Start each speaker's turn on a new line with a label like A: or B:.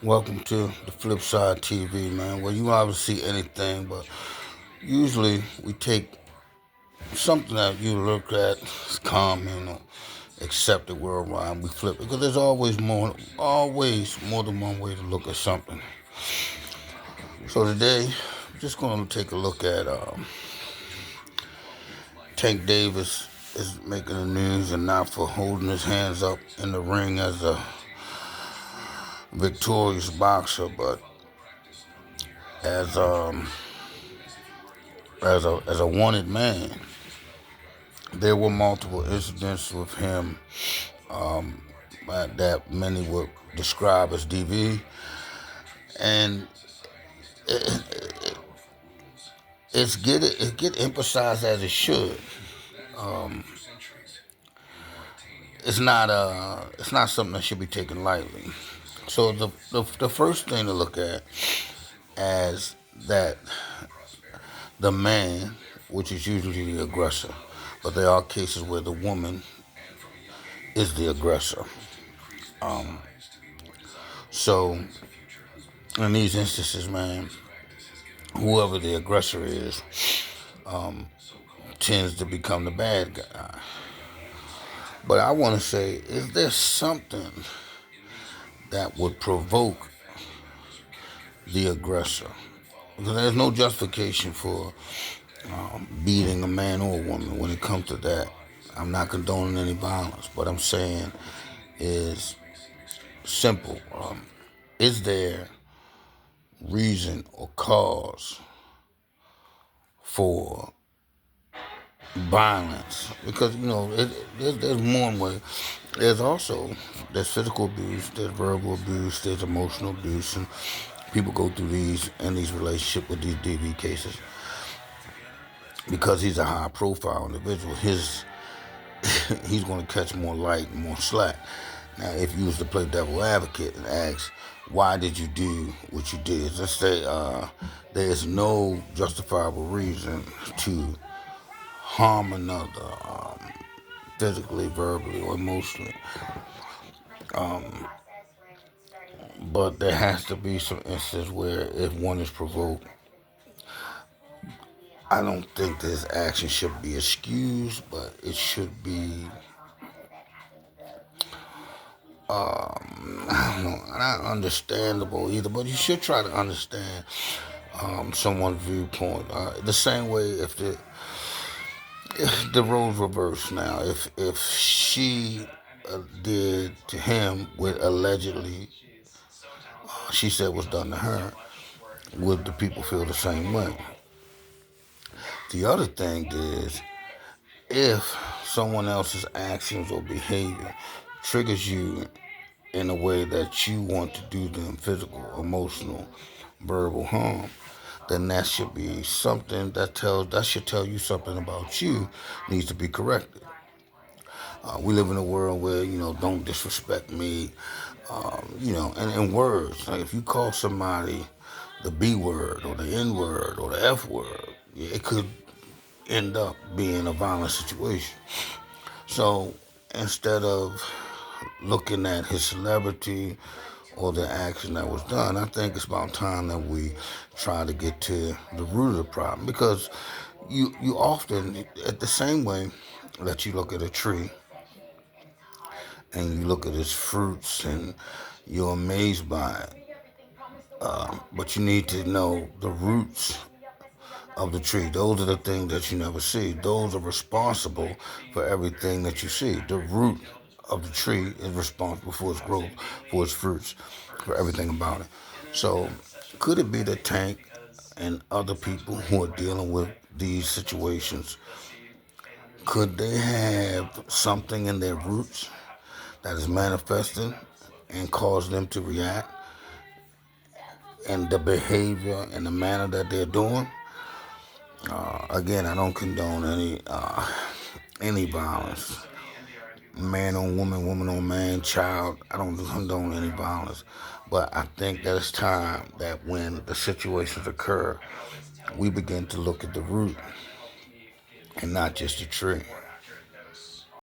A: Welcome to the Flip Side TV, man, where you never see anything, but usually we take something that you look at as common or accepted worldwide and we flip it because there's always more than one way to look at something. So today, I'm just going to take a look at Tank Davis is making the news and not for holding his hands up in the ring as a victorious boxer, but as um as a wanted man. There were multiple incidents with him that many would describe as DV, and it get emphasized as it should. Um, it's not something that should be taken lightly. So the first thing to look at as that the man, which is usually the aggressor, but there are cases where the woman is the aggressor. Um, so in these instances, man, whoever the aggressor is um, tends to become the bad guy. But I want to say, is there something that would provoke the aggressor? Because there's no justification for beating a man or a woman when it comes to that. I'm not condoning any violence, but I'm saying is simple. Is there reason or cause for violence? Because there's more than way. There's physical abuse, there's verbal abuse, there's emotional abuse, and people go through these in these relationships with these DV cases because he's a high profile individual. He's going to catch more light and more slack. Now, if you was to play devil advocate and ask, why did you do what you did? Let's say there's no justifiable reason to harm another physically, verbally, or emotionally. But there has to be some instances where if one is provoked, I don't think this action should be excused, but it should be, I don't know, not understandable either, but you should try to understand someone's viewpoint. The same way if the roles reverse now, if she did to him what allegedly she said was done to her, would the people feel the same way? The other thing is, if someone else's actions or behavior triggers you in a way that you want to do them physical, emotional, verbal harm, then that should be something that should tell you something about you needs to be corrected. We live in a world where don't disrespect me, and in words. Like if you call somebody the B word or the N word or the F word, it could end up being a violent situation. So instead of looking at his celebrity or the action that was done, I think it's about time that we try to get to the root of the problem. Because you often, at the same way that you look at a tree and you look at its fruits and you're amazed by it, but you need to know the roots of the tree. Those are the things that you never see. Those are responsible for everything that you see. The root of the tree is responsible for its growth, for its fruits, for everything about it. So, could it be that Tank and other people who are dealing with these situations, could they have something in their roots that is manifesting and cause them to react in the behavior and the manner that they're doing? Again, I don't condone any violence, man on woman, woman on man, child. I don't condone any violence, but I think that it's time that when the situations occur, we begin to look at the root and not just the tree.